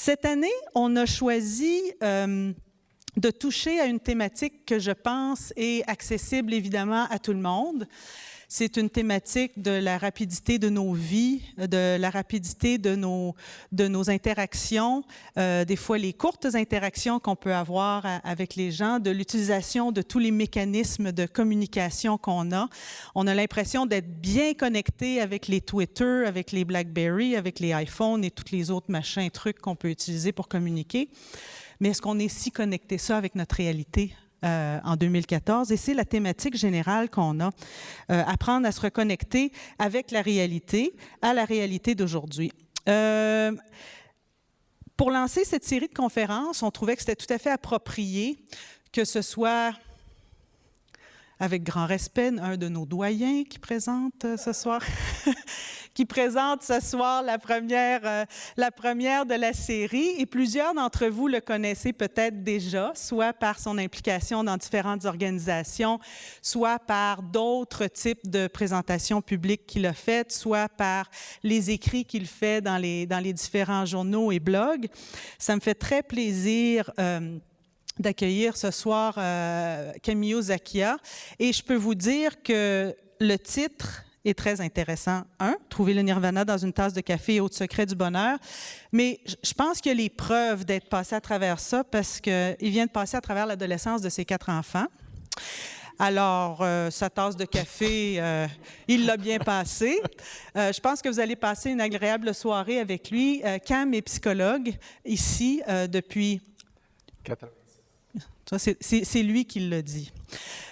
Cette année, on a choisi de toucher à une thématique que je pense est accessible évidemment à tout le monde. C'est une thématique de la rapidité de nos vies, de la rapidité de nos interactions, des fois les courtes interactions qu'on peut avoir avec les gens, de l'utilisation de tous les mécanismes de communication qu'on a. On a l'impression d'être bien connecté avec les Twitter, avec les BlackBerry, avec les iPhones et tous les autres machins, trucs qu'on peut utiliser pour communiquer. Mais est-ce qu'on est si connecté ça avec notre réalité en 2014? Et c'est la thématique générale qu'on a. Apprendre à se reconnecter avec la réalité, à la réalité d'aujourd'hui. Pour lancer cette série de conférences, on trouvait que c'était tout à fait approprié que ce soit, avec grand respect, un de nos doyens qui présente ce soir, qui présente ce soir la première de la série. Et plusieurs d'entre vous le connaissez peut-être déjà, soit par son implication dans différentes organisations, soit par d'autres types de présentations publiques qu'il a faites, soit par les écrits qu'il fait dans les différents journaux et blogs. Ça me fait très plaisir d'accueillir ce soir Camillo Zacchia. Et je peux vous dire que le titre est très intéressant. Trouver le nirvana dans une tasse de café et autres secrets du bonheur. Mais je pense qu'il y a les preuves d'être passé à travers ça parce qu'il vient de passer à travers l'adolescence de ses 4 enfants. Alors, sa tasse de café, il l'a bien passé. Je pense que vous allez passer une agréable soirée avec lui. Cam est psychologue ici depuis... 4 ans. C'est lui qui l'a dit.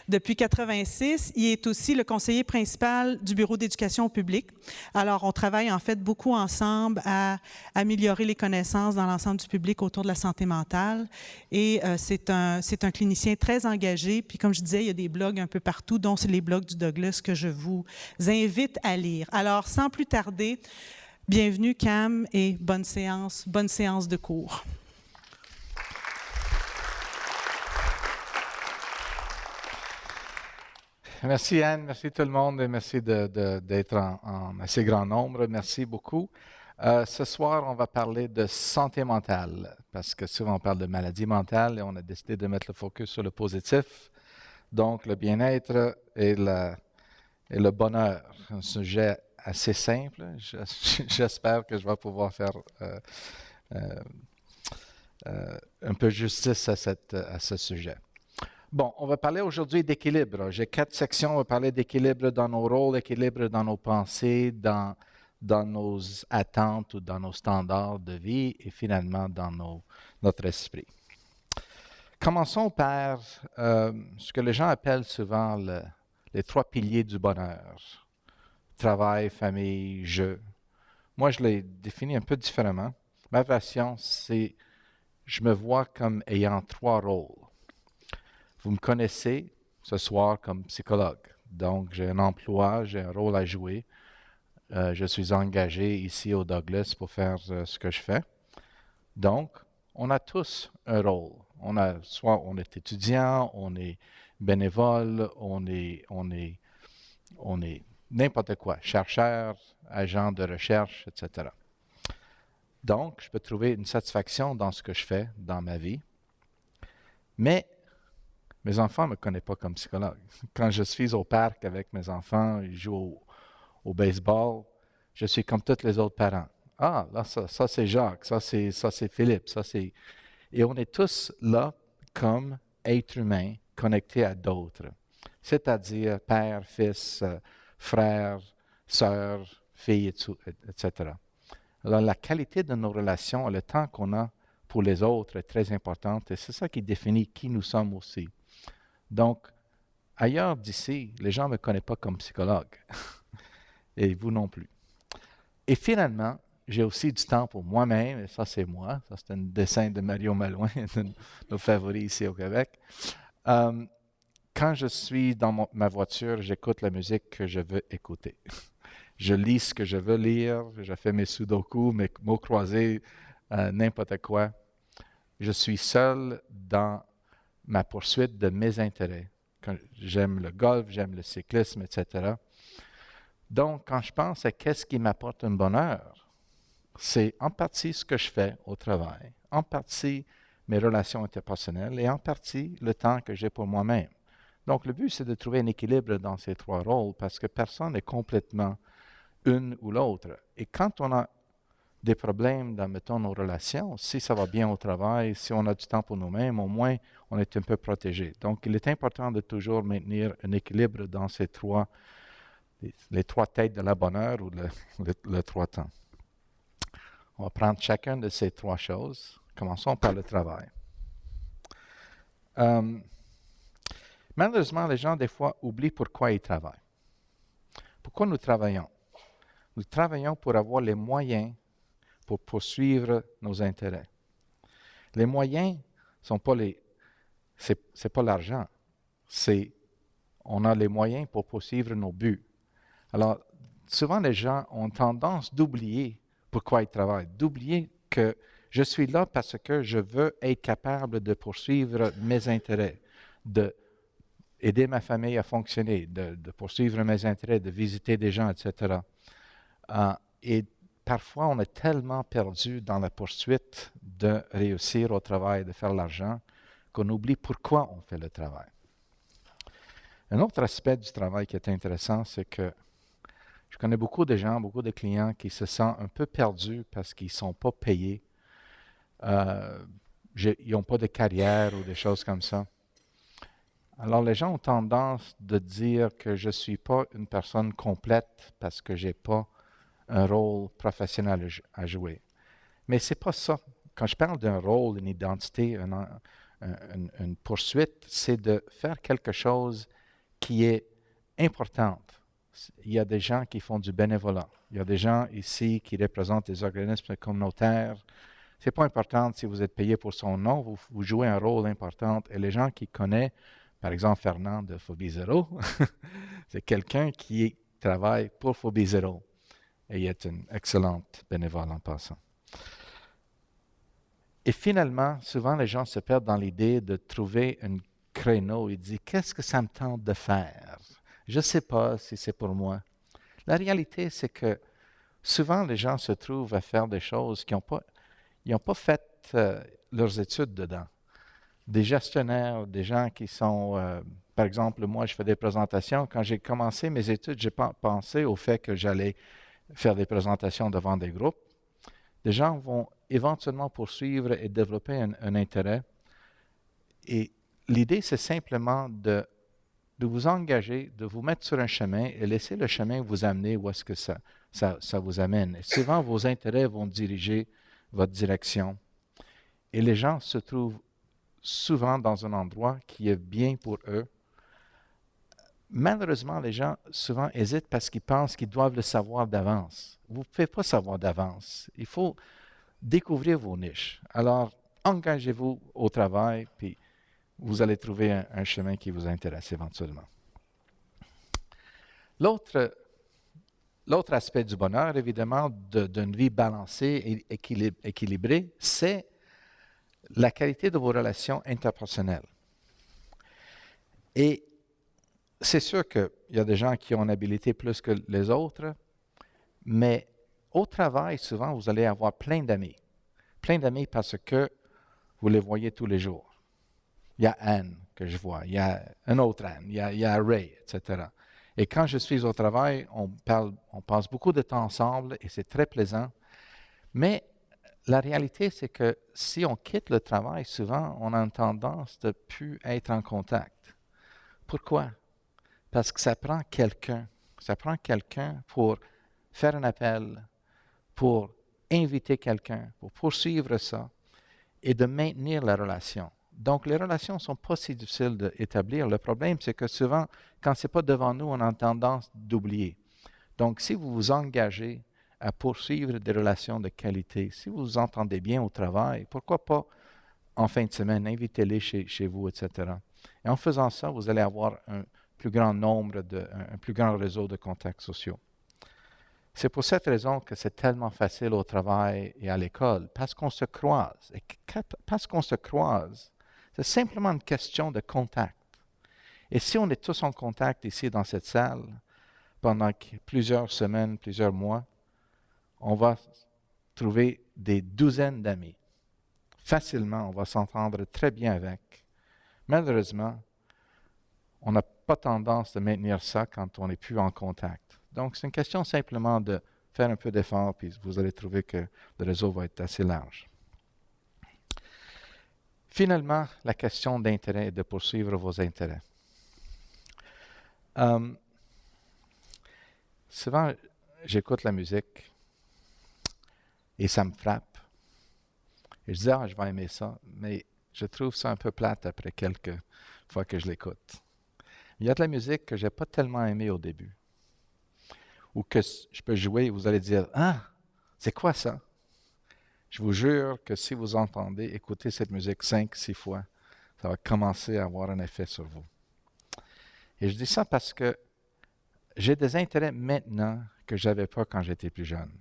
Depuis 86, il est aussi le conseiller principal du Bureau d'éducation au public. Alors, on travaille en fait beaucoup ensemble à améliorer les connaissances dans l'ensemble du public autour de la santé mentale. Et c'est un clinicien très engagé. Puis, comme je disais, il y a des blogs un peu partout, dont les blogs du Douglas que je vous invite à lire. Alors, sans plus tarder, bienvenue Cam et bonne séance de cours. Merci Anne, merci tout le monde et merci d'être en assez grand nombre. Merci beaucoup. Ce soir, on va parler de santé mentale parce que souvent on parle de maladie mentale et on a décidé de mettre le focus sur le positif. Donc, le bien-être et le bonheur. Un sujet assez simple. J'espère que je vais pouvoir faire un peu justice à ce sujet. Bon, on va parler aujourd'hui d'équilibre. J'ai 4 sections. On va parler d'équilibre dans nos rôles, équilibre dans nos pensées, dans nos attentes ou dans nos standards de vie et finalement dans notre esprit. Commençons par ce que les gens appellent souvent les 3 piliers du bonheur. Travail, famille, jeu. Moi, je les définis un peu différemment. Ma version, c'est je me vois comme ayant 3 rôles. Vous me connaissez ce soir comme psychologue. Donc, j'ai un emploi, j'ai un rôle à jouer. Je suis engagé ici au Douglas pour faire ce que je fais. Donc, on a tous un rôle. Soit on est étudiant, on est bénévole, on est n'importe quoi, chercheur, agent de recherche, etc. Donc, je peux trouver une satisfaction dans ce que je fais dans ma vie. Mais mes enfants ne me connaissent pas comme psychologue. Quand je suis au parc avec mes enfants, ils jouent au baseball, je suis comme tous les autres parents. Ah, là, ça c'est Jacques, ça c'est Philippe, ça c'est... Et on est tous là comme êtres humains connectés à d'autres, c'est-à-dire père, fils, frère, sœur, fille, etc. Alors, la qualité de nos relations, le temps qu'on a pour les autres est très importante et c'est ça qui définit qui nous sommes aussi. Donc, ailleurs d'ici, les gens ne me connaissent pas comme psychologue. Et vous non plus. Et finalement, j'ai aussi du temps pour moi-même, et ça c'est moi. Ça c'est un dessin de Mario Malouin, de nos favoris ici au Québec. Quand je suis dans ma voiture, j'écoute la musique que je veux écouter. Je lis ce que je veux lire, je fais mes sudoku, mes mots croisés, n'importe quoi. Je suis seul dans ma poursuite de mes intérêts. J'aime le golf, j'aime le cyclisme, etc. Donc, quand je pense à qu'est-ce qui m'apporte un bonheur, c'est en partie ce que je fais au travail, en partie mes relations interpersonnelles et en partie le temps que j'ai pour moi-même. Donc, le but, c'est de trouver un équilibre dans ces trois rôles parce que personne n'est complètement une ou l'autre. Et quand on a des problèmes dans, mettons, nos relations, si ça va bien au travail, si on a du temps pour nous-mêmes, au moins, on est un peu protégé. Donc, il est important de toujours maintenir un équilibre dans ces trois, les trois têtes de la bonheur ou le trois temps. On va prendre chacun de ces trois choses. Commençons par le travail. Malheureusement, les gens, des fois, oublient pourquoi ils travaillent. Pourquoi nous travaillons? Nous travaillons pour avoir les moyens pour poursuivre nos intérêts. Les moyens sont pas c'est pas l'argent. On a les moyens pour poursuivre nos buts. Alors, souvent les gens ont tendance d'oublier pourquoi ils travaillent, d'oublier que je suis là parce que je veux être capable de poursuivre mes intérêts, d'aider ma famille à fonctionner, de poursuivre mes intérêts, de visiter des gens, etc. Et parfois, on est tellement perdu dans la poursuite de réussir au travail, de faire l'argent, qu'on oublie pourquoi on fait le travail. Un autre aspect du travail qui est intéressant, c'est que je connais beaucoup de gens, beaucoup de clients qui se sentent un peu perdus parce qu'ils ne sont pas payés. Ils n'ont pas de carrière ou des choses comme ça. Alors, les gens ont tendance de dire que je ne suis pas une personne complète parce que je n'ai pas un rôle professionnel à jouer. Mais ce n'est pas ça. Quand je parle d'un rôle, une identité, une poursuite, c'est de faire quelque chose qui est importante. Il y a des gens qui font du bénévolat. Il y a des gens ici qui représentent des organismes communautaires. Ce n'est pas important si vous êtes payé pour son nom, vous jouez un rôle important. Et les gens qui connaissent, par exemple, Fernand de Phobie Zéro, c'est quelqu'un qui travaille pour Phobie Zéro. Et il est une excellente bénévole en passant. Et finalement, souvent les gens se perdent dans l'idée de trouver un créneau et disent « Qu'est-ce que ça me tente de faire? Je ne sais pas si c'est pour moi. » La réalité, c'est que souvent les gens se trouvent à faire des choses qu'ils n'ont pas fait leurs études dedans. Des gestionnaires, des gens qui sont... par exemple, moi, je fais des présentations. Quand j'ai commencé mes études, je n'ai pas pensé au fait que j'allais faire des présentations devant des groupes. Des gens vont éventuellement poursuivre et développer un intérêt. Et l'idée, c'est simplement de vous engager, de vous mettre sur un chemin et laisser le chemin vous amener où est-ce que ça vous amène. Et souvent, vos intérêts vont diriger votre direction. Et les gens se trouvent souvent dans un endroit qui est bien pour eux. Malheureusement, les gens souvent hésitent parce qu'ils pensent qu'ils doivent le savoir d'avance. Vous ne pouvez pas savoir d'avance. Il faut découvrir vos niches. Alors, engagez-vous au travail, puis vous allez trouver un chemin qui vous intéresse éventuellement. L'autre aspect du bonheur, évidemment, d'une vie balancée et équilibrée, c'est la qualité de vos relations interpersonnelles. Et c'est sûr qu'il y a des gens qui ont une habilité plus que les autres, mais au travail, souvent, vous allez avoir plein d'amis. Plein d'amis parce que vous les voyez tous les jours. Il y a Anne que je vois, il y a un autre Anne, il y a Ray, etc. Et quand je suis au travail, on passe beaucoup de temps ensemble et c'est très plaisant. Mais la réalité, c'est que si on quitte le travail, souvent, on a une tendance de ne plus être en contact. Pourquoi? Parce que ça prend quelqu'un. Ça prend quelqu'un pour faire un appel, pour inviter quelqu'un, pour poursuivre ça et de maintenir la relation. Donc, les relations ne sont pas si difficiles d'établir. Le problème, c'est que souvent, quand ce n'est pas devant nous, on a tendance d'oublier. Donc, si vous vous engagez à poursuivre des relations de qualité, si vous vous entendez bien au travail, pourquoi pas en fin de semaine, invitez-les chez vous, etc. Et en faisant ça, vous allez avoir un plus grand un plus grand réseau de contacts sociaux. C'est pour cette raison que c'est tellement facile au travail et à l'école, parce qu'on se croise. Et parce qu'on se croise, c'est simplement une question de contact. Et si on est tous en contact ici dans cette salle, pendant plusieurs semaines, plusieurs mois, on va trouver des douzaines d'amis. Facilement, on va s'entendre très bien avec. Malheureusement, on n'a pas tendance de maintenir ça quand on n'est plus en contact. Donc, c'est une question simplement de faire un peu d'effort, puis vous allez trouver que le réseau va être assez large. Finalement, la question d'intérêt est de poursuivre vos intérêts. Souvent, j'écoute la musique et ça me frappe. Et je dis, je vais aimer ça, mais je trouve ça un peu plate après quelques fois que je l'écoute. Il y a de la musique que je n'ai pas tellement aimée au début, ou que je peux jouer et vous allez dire, c'est quoi ça? Je vous jure que si vous entendez écouter cette musique 5-6 fois, ça va commencer à avoir un effet sur vous. Et je dis ça parce que j'ai des intérêts maintenant que je n'avais pas quand j'étais plus jeune.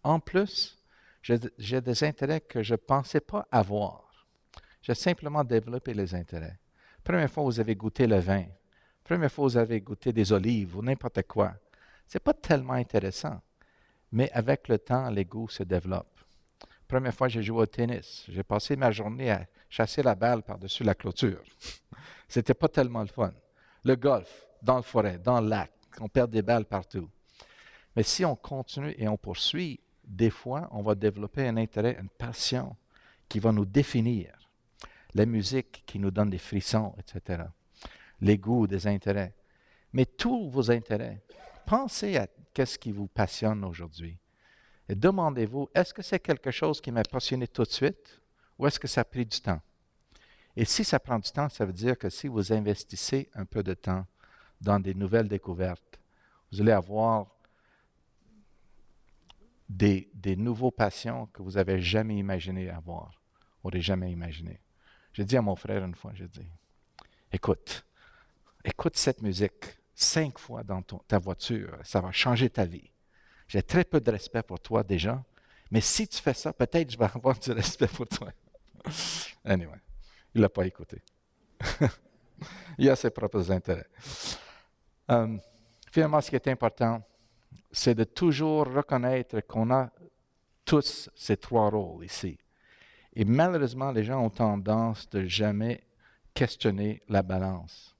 En plus, j'ai des intérêts que je ne pensais pas avoir. J'ai simplement développé les intérêts. Première fois, vous avez goûté le vin. Première fois, vous avez goûté des olives ou n'importe quoi. Ce n'est pas tellement intéressant. Mais avec le temps, les goûts se développent. Première fois, j'ai joué au tennis. J'ai passé ma journée à chasser la balle par-dessus la clôture. C'était pas tellement le fun. Le golf, dans la forêt, dans le lac, on perd des balles partout. Mais si on continue et on poursuit, des fois, on va développer un intérêt, une passion qui va nous définir. La musique qui nous donne des frissons, etc. Les goûts, des intérêts. Mais tous vos intérêts, pensez à qu'est-ce qui vous passionne aujourd'hui. Et demandez-vous, est-ce que c'est quelque chose qui m'a passionné tout de suite ou est-ce que ça a pris du temps? Et si ça prend du temps, ça veut dire que si vous investissez un peu de temps dans des nouvelles découvertes, vous allez avoir des nouveaux passions que vous n'avez jamais imaginé avoir, ou jamais imaginé. J'ai dit à mon frère une fois, j'ai dit, écoute cette musique 5 fois dans ta voiture, ça va changer ta vie. J'ai très peu de respect pour toi déjà, mais si tu fais ça, peut-être je vais avoir du respect pour toi. Anyway, il ne l'a pas écouté. Il a ses propres intérêts. Finalement, ce qui est important, c'est de toujours reconnaître qu'on a tous ces 3 rôles ici. Et malheureusement, les gens ont tendance de jamais questionner la balance.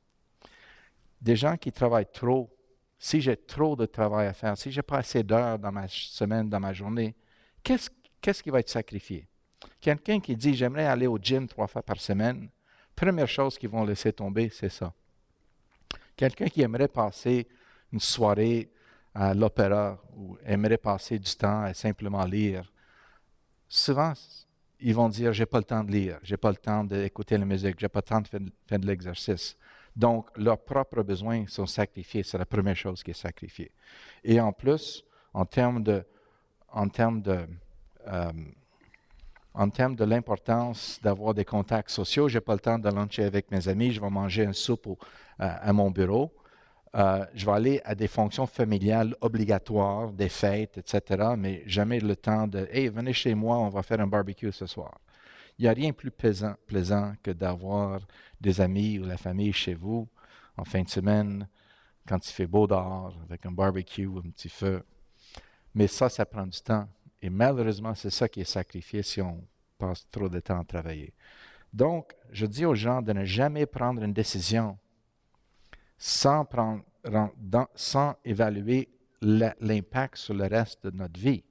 Des gens qui travaillent trop, si j'ai trop de travail à faire, si je n'ai pas assez d'heures dans ma semaine, dans ma journée, qu'est-ce qui va être sacrifié? Quelqu'un qui dit « j'aimerais aller au gym 3 fois par semaine », première chose qu'ils vont laisser tomber, c'est ça. Quelqu'un qui aimerait passer une soirée à l'opéra ou aimerait passer du temps à simplement lire, souvent, ils vont dire « j'ai pas le temps de lire, j'ai pas le temps d'écouter la musique, j'ai pas le temps de faire de l'exercice ». Donc, leurs propres besoins sont sacrifiés. C'est la première chose qui est sacrifiée. Et en plus, en termes de l'importance d'avoir des contacts sociaux, je n'ai pas le temps de luncher avec mes amis, je vais manger une soupe à mon bureau. Je vais aller à des fonctions familiales obligatoires, des fêtes, etc., mais jamais le temps de « Hey, venez chez moi, on va faire un barbecue ce soir ». Il n'y a rien de plus plaisant que d'avoir des amis ou la famille chez vous en fin de semaine, quand il fait beau dehors, avec un barbecue ou un petit feu. Mais ça prend du temps. Et malheureusement, c'est ça qui est sacrifié si on passe trop de temps à travailler. Donc, je dis aux gens de ne jamais prendre une décision sans évaluer l'impact sur le reste de notre vie.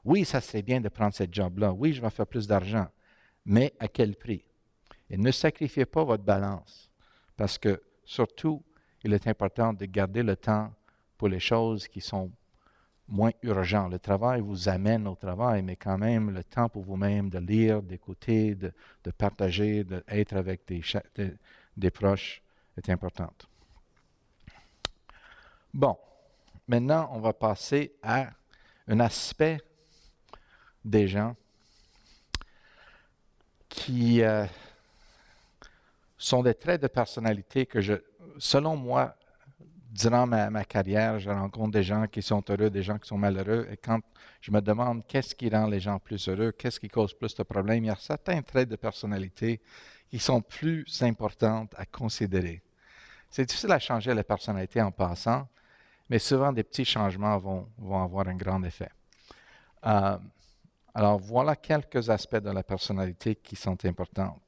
Oui, ça serait bien de prendre ce job-là. Oui, je vais faire plus d'argent. Mais à quel prix? Et ne sacrifiez pas votre balance, parce que surtout, il est important de garder le temps pour les choses qui sont moins urgentes. Le travail vous amène au travail, mais quand même le temps pour vous-même de lire, d'écouter, de partager, d'être avec des proches est important. Bon, maintenant on va passer à un aspect des gens qui sont des traits de personnalité que selon moi, durant ma carrière, je rencontre des gens qui sont heureux, des gens qui sont malheureux. Et quand je me demande qu'est-ce qui rend les gens plus heureux, qu'est-ce qui cause plus de problèmes, il y a certains traits de personnalité qui sont plus importants à considérer. C'est difficile à changer la personnalité en passant, mais souvent des petits changements vont avoir un grand effet. Alors, voilà quelques aspects de la personnalité qui sont importants.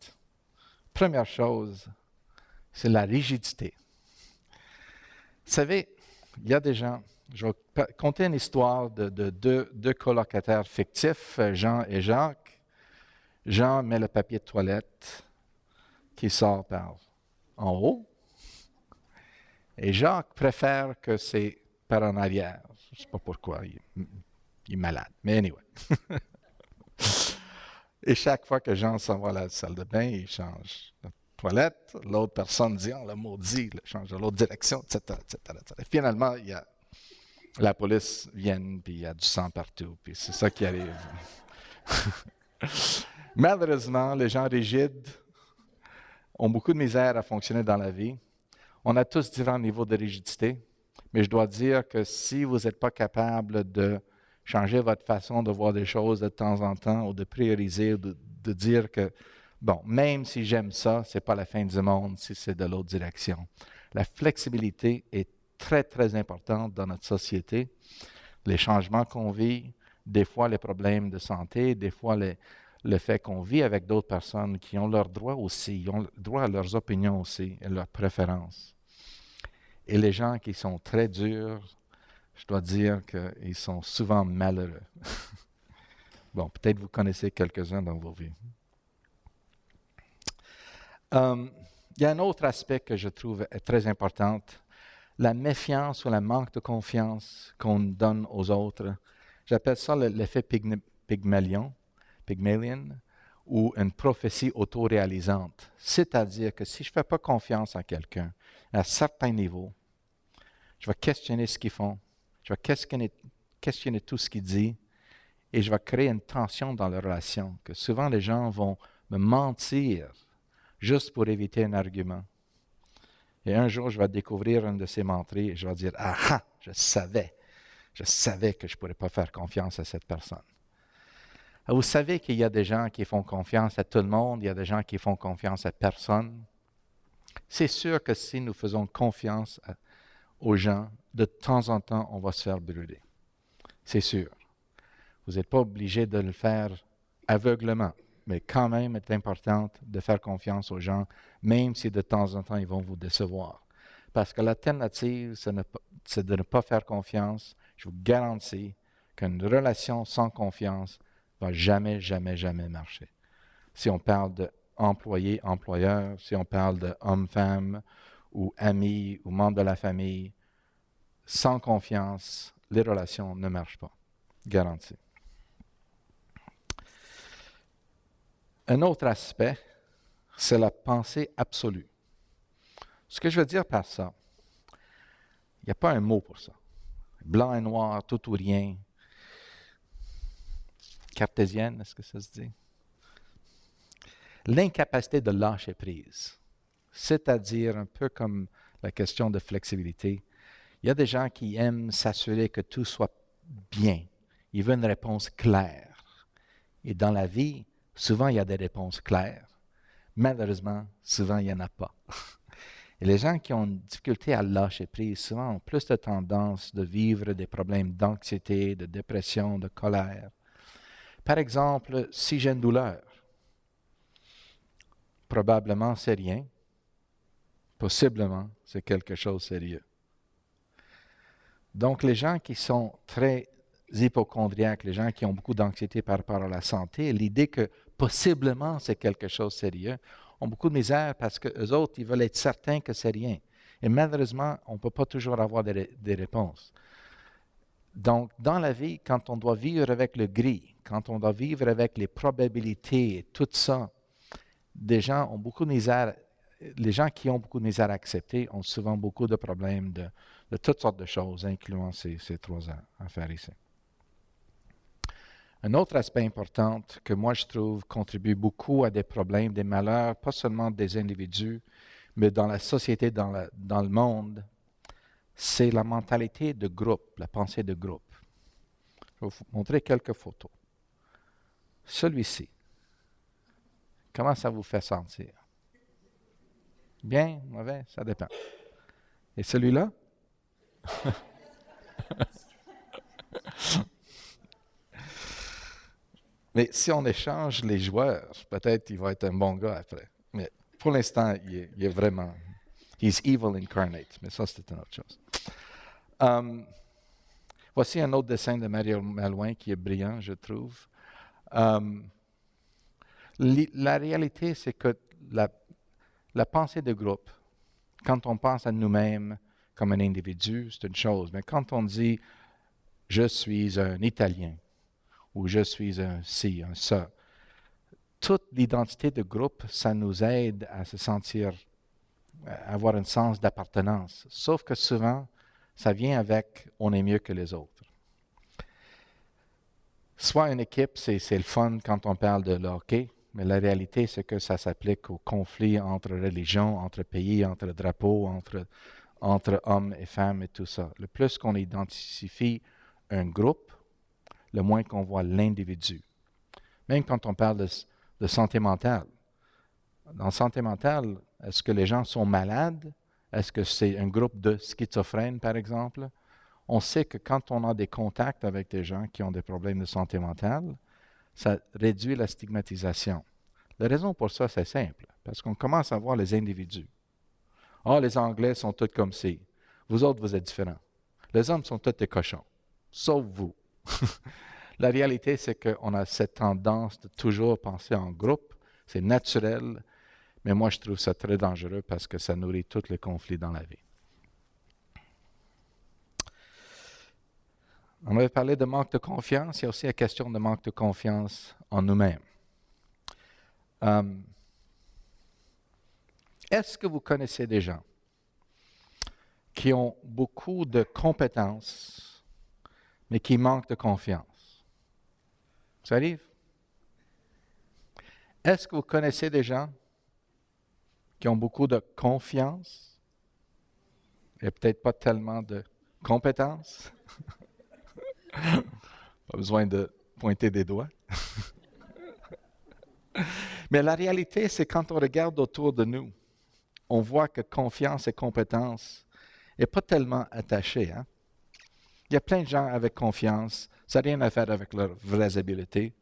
Première chose, c'est la rigidité. Vous savez, il y a des gens, je vais conter une histoire de deux colocataires fictifs, Jean et Jacques. Jean met le papier de toilette qui sort par en haut, et Jacques préfère que c'est par en arrière. Je ne sais pas pourquoi, il est malade, mais anyway. Et chaque fois que Jean s'en va à la salle de bain, il change la toilette. L'autre personne dit, on l'a maudit, il change de l'autre direction, etc., etc., etc. Et finalement, la police vient, puis il y a du sang partout, puis c'est ça qui arrive. Malheureusement, les gens rigides ont beaucoup de misère à fonctionner dans la vie. On a tous différents niveaux de rigidité, mais je dois dire que si vous n'êtes pas capable de changer votre façon de voir des choses de temps en temps, ou de prioriser, ou de dire que, bon, même si j'aime ça, ce n'est pas la fin du monde si c'est de l'autre direction. La flexibilité est très, très importante dans notre société. Les changements qu'on vit, des fois les problèmes de santé, des fois le fait qu'on vit avec d'autres personnes qui ont leurs droits aussi, ils ont droit à leurs opinions aussi et leurs préférences. Et les gens qui sont très durs, je dois dire qu'ils sont souvent malheureux. Bon, peut-être vous connaissez quelques-uns dans vos vies. Il y a un autre aspect que je trouve très important, la méfiance ou le manque de confiance qu'on donne aux autres. J'appelle ça l'effet Pygmalion, ou une prophétie autoréalisante. C'est-à-dire que si je ne fais pas confiance à quelqu'un, à certains niveaux, je vais questionner ce qu'ils font, je vais questionner tout ce qu'ils disent, et je vais créer une tension dans la relation, que souvent les gens vont me mentir juste pour éviter un argument. Et un jour, je vais découvrir une de ces menteries et je vais dire, ah ah, je savais que je ne pourrais pas faire confiance à cette personne. Vous savez qu'il y a des gens qui font confiance à tout le monde, il y a des gens qui font confiance à personne. C'est sûr que si nous faisons confiance aux gens, de temps en temps, on va se faire brûler. C'est sûr. Vous n'êtes pas obligé de le faire aveuglement, mais quand même, il est important de faire confiance aux gens, même si de temps en temps, ils vont vous décevoir. Parce que l'alternative, c'est de ne pas faire confiance. Je vous garantis qu'une relation sans confiance ne va jamais, jamais, jamais marcher. Si on parle d'employé-employeur, si on parle d'homme-femme, ou amis, ou membres de la famille, sans confiance, les relations ne marchent pas. Garanti. Un autre aspect, c'est la pensée absolue. Ce que je veux dire par ça, il n'y a pas un mot pour ça. Blanc et noir, tout ou rien. Cartésienne, est-ce que ça se dit? L'incapacité de lâcher prise, c'est-à-dire un peu comme la question de flexibilité. Il y a des gens qui aiment s'assurer que tout soit bien. Ils veulent une réponse claire. Et dans la vie, souvent, il y a des réponses claires. Malheureusement, souvent, il n'y en a pas. Et les gens qui ont une difficulté à lâcher prise, souvent, ont plus de tendance de vivre des problèmes d'anxiété, de dépression, de colère. Par exemple, si j'ai une douleur, probablement, c'est rien. Possiblement, c'est quelque chose de sérieux. Donc, les gens qui sont très hypochondriaques, les gens qui ont beaucoup d'anxiété par rapport à la santé, l'idée que possiblement c'est quelque chose de sérieux, ont beaucoup de misère parce qu'eux autres, ils veulent être certains que c'est rien. Et malheureusement, on ne peut pas toujours avoir des réponses. Donc, dans la vie, quand on doit vivre avec le gris, quand on doit vivre avec les probabilités et tout ça, les gens qui ont beaucoup de misère à accepter ont souvent beaucoup de problèmes de toutes sortes de choses, incluant ces trois affaires ici. Un autre aspect important que moi je trouve contribue beaucoup à des problèmes, des malheurs, pas seulement des individus, mais dans la société, dans le monde, c'est la mentalité de groupe, la pensée de groupe. Je vais vous montrer quelques photos. Celui-ci, comment ça vous fait sentir? Bien, mauvais, ça dépend. Et celui-là? Mais si on échange les joueurs, peut-être il va être un bon gars après. Mais pour l'instant, il est vraiment... He's evil incarnate. Mais ça, c'est une autre chose. Voici un autre dessin de Mario Malouin qui est brillant, je trouve. La réalité, c'est que la pensée de groupe, quand on pense à nous-mêmes comme un individu, c'est une chose. Mais quand on dit « je suis un Italien » ou « je suis un ci, un ça », toute l'identité de groupe, ça nous aide à se sentir, à avoir un sens d'appartenance. Sauf que souvent, ça vient avec « on est mieux que les autres ». Soit une équipe, c'est le fun quand on parle de le hockey, mais la réalité, c'est que ça s'applique aux conflits entre religions, entre pays, entre drapeaux, entre hommes et femmes et tout ça. Le plus qu'on identifie un groupe, le moins qu'on voit l'individu. Même quand on parle de santé mentale. Dans santé mentale, est-ce que les gens sont malades? Est-ce que c'est un groupe de schizophrènes, par exemple? On sait que quand on a des contacts avec des gens qui ont des problèmes de santé mentale, ça réduit la stigmatisation. La raison pour ça, c'est simple, parce qu'on commence à voir les individus. Ah, les Anglais sont tous comme ci. Vous autres, vous êtes différents. Les hommes sont tous des cochons, sauf vous. La réalité, c'est qu'on a cette tendance de toujours penser en groupe. C'est naturel, mais moi, je trouve ça très dangereux parce que ça nourrit tous les conflits dans la vie. On avait parlé de manque de confiance. Il y a aussi la question de manque de confiance en nous-mêmes. Est-ce que vous connaissez des gens qui ont beaucoup de compétences, mais qui manquent de confiance? Ça arrive? Est-ce que vous connaissez des gens qui ont beaucoup de confiance et peut-être pas tellement de compétences? Pas besoin de pointer des doigts. Mais la réalité, c'est quand on regarde autour de nous, on voit que confiance et compétence n'est pas tellement attaché. Hein? Il y a plein de gens avec confiance, ça n'a rien à faire avec leurs vraies habiletés.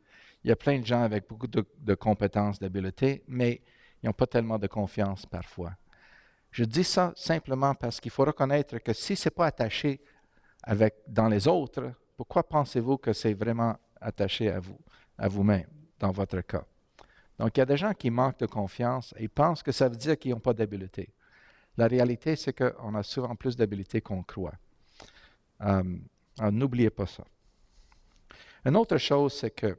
Il y a plein de gens avec beaucoup de compétences, d'habiletés, mais ils n'ont pas tellement de confiance parfois. Je dis ça simplement parce qu'il faut reconnaître que si ce n'est pas attaché dans les autres, pourquoi pensez-vous que c'est vraiment attaché à vous-même, dans votre cas? Donc, il y a des gens qui manquent de confiance et ils pensent que ça veut dire qu'ils n'ont pas d'habileté. La réalité, c'est qu'on a souvent plus d'habileté qu'on croit. N'oubliez pas ça. Une autre chose, c'est que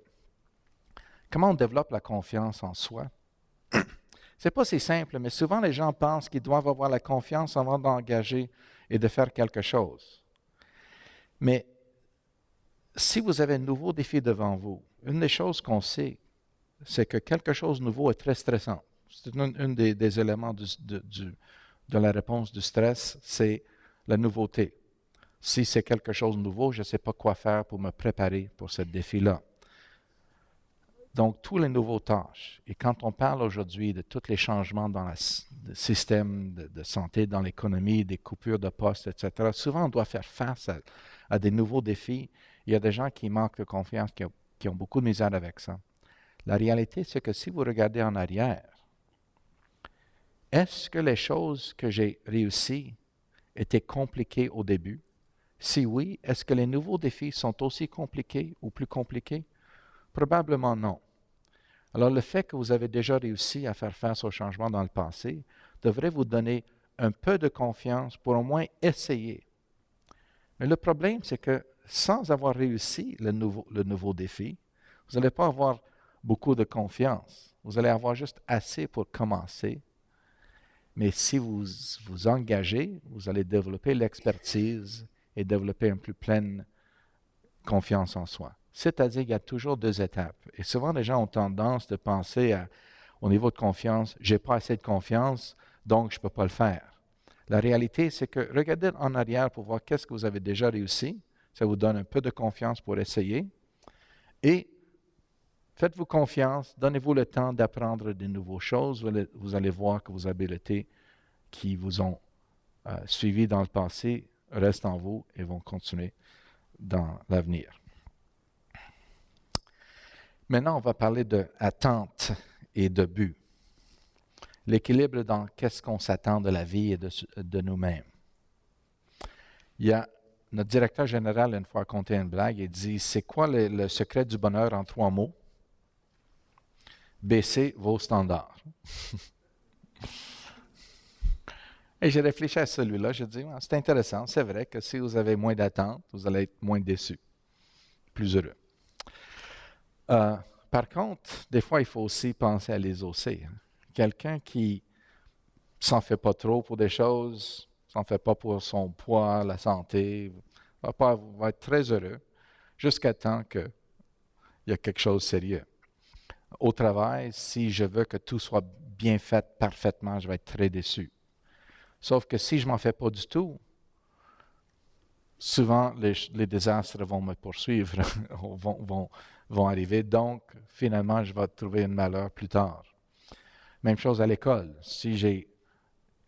comment on développe la confiance en soi? C'est pas si simple, mais souvent les gens pensent qu'ils doivent avoir la confiance avant d'engager et de faire quelque chose. Mais si vous avez un nouveau défi devant vous, une des choses qu'on sait, c'est que quelque chose de nouveau est très stressant. C'est un des éléments de la réponse du stress, c'est la nouveauté. Si c'est quelque chose de nouveau, je ne sais pas quoi faire pour me préparer pour ce défi-là. Donc, tous les nouveaux tâches, et quand on parle aujourd'hui de tous les changements dans le système de santé, dans l'économie, des coupures de postes, etc., souvent on doit faire face à des nouveaux défis. Il y a des gens qui manquent de confiance, qui ont beaucoup de misère avec ça. La réalité, c'est que si vous regardez en arrière, est-ce que les choses que j'ai réussies étaient compliquées au début? Si oui, est-ce que les nouveaux défis sont aussi compliqués ou plus compliqués? Probablement non. Alors, le fait que vous avez déjà réussi à faire face aux changements dans le passé devrait vous donner un peu de confiance pour au moins essayer. Mais le problème, c'est que sans avoir réussi le nouveau défi, vous n'allez pas avoir beaucoup de confiance. Vous allez avoir juste assez pour commencer. Mais si vous vous engagez, vous allez développer l'expertise et développer une plus pleine confiance en soi. C'est-à-dire qu'il y a toujours deux étapes. Et souvent, les gens ont tendance de penser au niveau de confiance, « j'ai pas assez de confiance, donc je ne peux pas le faire ». La réalité, c'est que regardez en arrière pour voir qu'est-ce que vous avez déjà réussi. Ça vous donne un peu de confiance pour essayer. Et faites-vous confiance, donnez-vous le temps d'apprendre de nouvelles choses. Vous allez voir que vos habiletés qui vous ont suivi dans le passé restent en vous et vont continuer dans l'avenir. Maintenant, on va parler d'attente et de but. L'équilibre dans qu'est-ce qu'on s'attend de la vie et de nous-mêmes. Il y a notre directeur général, une fois, conté une blague, il dit, c'est quoi le secret du bonheur en 3 mots? Baissez vos standards. Et j'ai réfléchi à celui-là, j'ai dit, c'est intéressant, c'est vrai que si vous avez moins d'attentes, vous allez être moins déçus, plus heureux. Par contre, des fois, il faut aussi penser à les hausser. Quelqu'un qui s'en fait pas trop pour des choses, s'en fait pas pour son poids, la santé, va être très heureux jusqu'à temps qu'il y a quelque chose de sérieux. Au travail, si je veux que tout soit bien fait parfaitement, je vais être très déçu. Sauf que si je ne m'en fais pas du tout, souvent les désastres vont me poursuivre, vont arriver. Donc, finalement, je vais trouver un malheur plus tard. Même chose à l'école. Si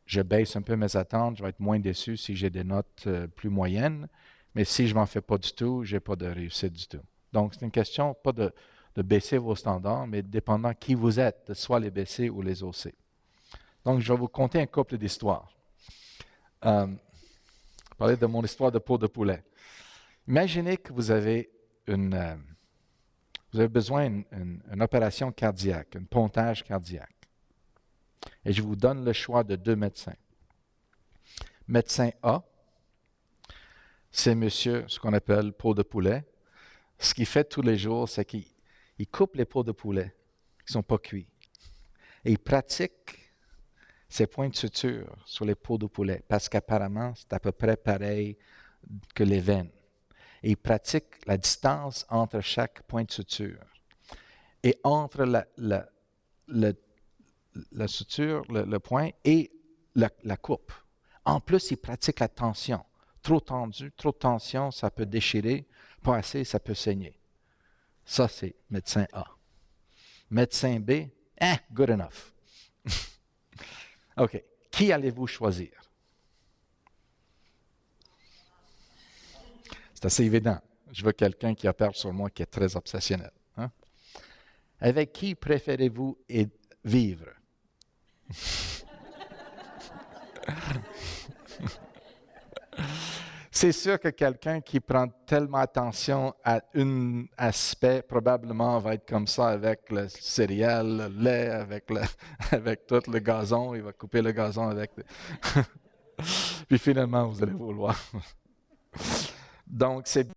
je baisse un peu mes attentes, je vais être moins déçu si j'ai des notes plus moyennes. Mais si je ne m'en fais pas du tout, je n'ai pas de réussite du tout. Donc, c'est une question pas de baisser vos standards, mais dépendant qui vous êtes, de soit les baisser ou les hausser. Donc, je vais vous conter un couple d'histoires. Parler de mon histoire de peau de poulet. Imaginez que vous avez besoin d'une opération cardiaque, un pontage cardiaque. Et je vous donne le choix de 2 médecins. Médecin A, c'est monsieur, ce qu'on appelle peau de poulet. Ce qu'il fait tous les jours, c'est qu'il coupe les peaux de poulet qui ne sont pas cuits. Et il pratique ces points de suture sur les peaux de poulet, parce qu'apparemment, c'est à peu près pareil que les veines. Et il pratique la distance entre chaque point de suture. Et entre la suture, le point, et la coupe. En plus, il pratique la tension. Trop tendu, trop de tension, ça peut déchirer. Pas assez, ça peut saigner. Ça, c'est médecin A. Médecin B, good enough. OK. Qui allez-vous choisir? C'est assez évident. Je veux quelqu'un qui opère sur moi qui est très obsessionnel. Hein? Avec qui préférez-vous vivre? C'est sûr que quelqu'un qui prend tellement attention à un aspect, probablement va être comme ça avec le céréal, le lait, avec tout le gazon. Il va couper le gazon avec... Puis finalement, vous allez vouloir. Donc, c'est